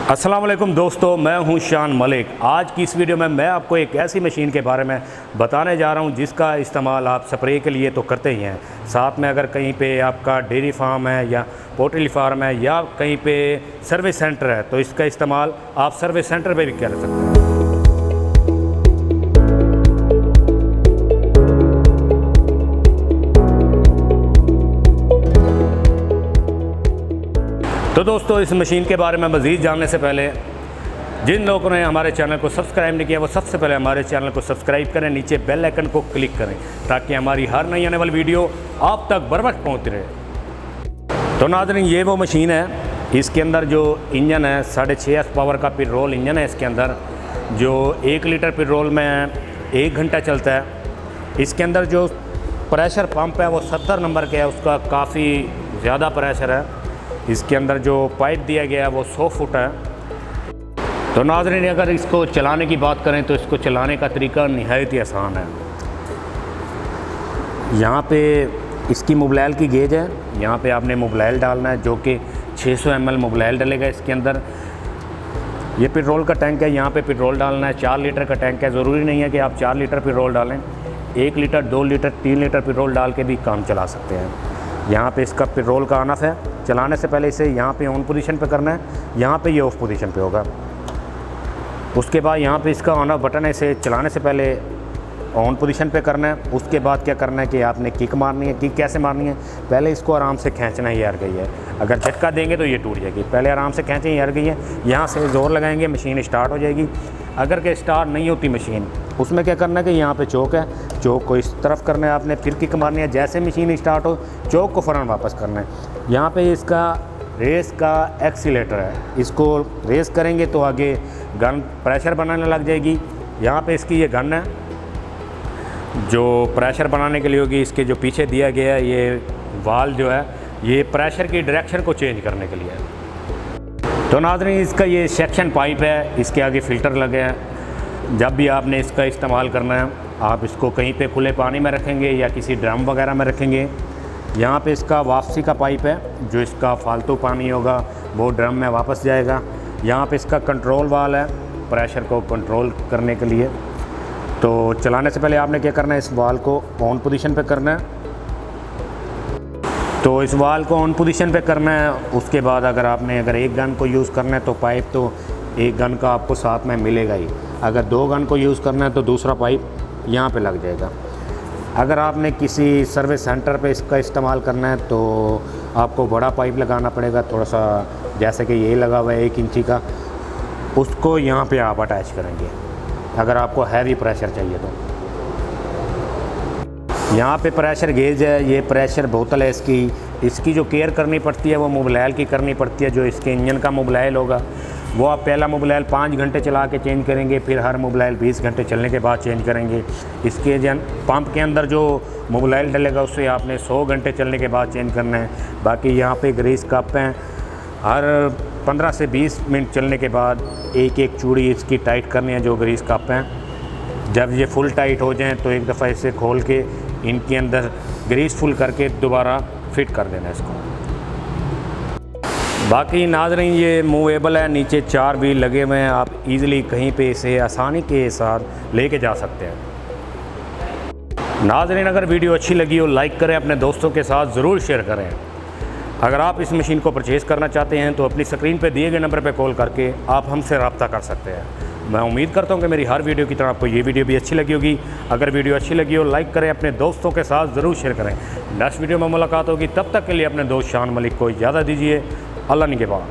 अस्सलाम वालेकुम दोस्तों, मैं हूं शान मलिक। आज की इस वीडियो में मैं आपको एक ऐसी मशीन के बारे में बताने जा रहा हूं जिसका इस्तेमाल आप स्प्रे के लिए तो करते ही हैं, साथ में अगर कहीं पे आपका डेयरी फार्म है या पोल्ट्री फार्म है या कहीं पे सर्विस सेंटर है तो इसका इस्तेमाल आप सर्विस सेंटर पे भी कर सकते हैं। तो दोस्तों, इस मशीन के बारे में मज़ीद जानने से पहले जिन लोगों ने हमारे चैनल को सब्सक्राइब नहीं किया वो सबसे पहले हमारे चैनल को सब्सक्राइब करें, नीचे बेल आइकन को क्लिक करें ताकि हमारी हर नई आने वाली वीडियो आप तक बर वक्त पहुँचती रहे। तो नाज़रीन, ये वो मशीन है। इसके अंदर जो इंजन है 6.5 HP पावर का पेट्रोल इंजन है इसके अंदर, जो 1 लीटर पेट्रोल में 1 घंटा चलता है। इसके अंदर जो प्रेशर पंप है वो 70 नंबर का है, उसका काफ़ी ज़्यादा प्रेशर है। इसके अंदर जो पाइप दिया गया है वो 100 फुट है। तो नाज़रीन, अगर इसको चलाने की बात करें तो इसको चलाने का तरीका निहायत ही आसान है। यहाँ पे इसकी मोबिलाइल की गेज है, यहाँ पे आपने मोबिलाइल डालना है जो कि 600 ml मोबिलाइल डलेगा इसके अंदर। ये पेट्रोल का टैंक है, यहाँ पे पेट्रोल डालना है। 4 लीटर का टैंक है, ज़रूरी नहीं है कि आप 4 लीटर पेट्रोल डालें, 1 लीटर 2 लीटर 3 लीटर पेट्रोल डाल के भी काम चला सकते हैं। यहाँ पे इसका पेट्रोल का ऑन ऑफ है। चलाने से पहले इसे यहाँ पे ऑन पोजीशन पे करना है, यहाँ पे ये ऑफ पोजीशन पे होगा। उसके बाद यहाँ पे इसका ऑन ऑफ बटन है, इसे चलाने से पहले ऑन पोजीशन पे करना है। उसके बाद क्या करना है कि आपने किक मारनी है। किक कैसे मारनी है? पहले इसको आराम से खींचना ही, यार गई है। अगर झटका देंगे तो ये टूट जाएगी। पहले आराम से खींचें, यार गई है। यहाँ से ज़ोर लगाएंगे, मशीन स्टार्ट हो जाएगी। अगर के स्टार्ट नहीं होती मशीन, उसमें क्या करना है कि यहाँ पे चौक है, चौक को इस तरफ करना है आपने, फिर किक मारनी है। जैसे मशीन स्टार्ट हो चौक को फ़ौरन वापस करना है। यहाँ पे इसका रेस का एक्सीलेटर है, इसको रेस करेंगे तो आगे गन प्रेशर बनाने लग जाएगी। यहाँ पे इसकी ये गन है जो प्रेशर बनाने के लिए होगी। इसके जो पीछे दिया गया है ये वाल जो है, ये प्रेशर की डायरेक्शन को चेंज करने के लिए है। तो नाज़रीन, इसका ये सेक्शन पाइप है, इसके आगे फ़िल्टर लगे हैं। जब भी आपने इसका इस्तेमाल करना है, आप इसको कहीं पे खुले पानी में रखेंगे या किसी ड्रम वगैरह में रखेंगे। यहाँ पे इसका वापसी का पाइप है, जो इसका फालतू पानी होगा वो ड्रम में वापस जाएगा। यहाँ पे इसका कंट्रोल वाल है, प्रेशर को कंट्रोल करने के लिए। तो चलाने से पहले आपने क्या करना है, इस वाल को ऑन पोजीशन पे करना है। तो इस वाल को ऑन पोजीशन पे करना है। उसके बाद अगर एक गन को यूज़ करना है तो पाइप तो एक गन का आपको साथ में मिलेगा ही। अगर 2 गन को यूज़ करना है तो दूसरा पाइप यहाँ पे लग जाएगा। अगर आपने किसी सर्विस सेंटर पे इसका इस्तेमाल करना है तो आपको बड़ा पाइप लगाना पड़ेगा, थोड़ा सा, जैसे कि ये लगा हुआ है 1 इंची का, उसको यहाँ पे आप अटैच करेंगे अगर आपको हैवी प्रेशर चाहिए तो। यहाँ पे प्रेशर गेज है, ये प्रेशर बोतल है इसकी जो केयर करनी पड़ती है वो मोबिलाइल की करनी पड़ती है। जो इसके इंजन का मोबिलाइल होगा वो आप पहला मोबिलाइल 5 घंटे चला के चेंज करेंगे, फिर हर मोबिलाइल 20 घंटे चलने के बाद चेंज करेंगे। इसके पंप के अंदर जो मोबिलाइल डलेगा उससे आपने 100 घंटे चलने के बाद चेंज करना है। बाकी यहाँ पे ग्रीस कप हैं, हर 15 से 20 मिनट चलने के बाद एक एक चूड़ी इसकी टाइट करनी है, जो ग्रीस कप हैं। जब ये फुल टाइट हो जाएँ तो एक दफ़ा इसे खोल के इनके अंदर ग्रीस फुल करके दोबारा फिट कर देना इसको। बाकी नाज़रीन, ये मूवेबल है, नीचे 4 व्हील लगे हुए हैं, आप इजीली कहीं पे इसे आसानी के साथ लेके जा सकते हैं। नाज़रीन, अगर वीडियो अच्छी लगी हो लाइक करें, अपने दोस्तों के साथ ज़रूर शेयर करें। अगर आप इस मशीन को परचेज़ करना चाहते हैं तो अपनी स्क्रीन पे दिए गए नंबर पे कॉल करके आप हमसे रब्ता कर सकते हैं। मैं उम्मीद करता हूँ कि मेरी हर वीडियो की तरह आपको ये वीडियो भी अच्छी लगी होगी। अगर वीडियो अच्छी लगी हो लाइक करें, अपने दोस्तों के साथ ज़रूर शेयर करें। नेक्स्ट वीडियो में मुलाकात होगी, तब तक के लिए अपने दोस्त शान मलिक को इजाज़त दीजिए। अल्लाह निगहबान।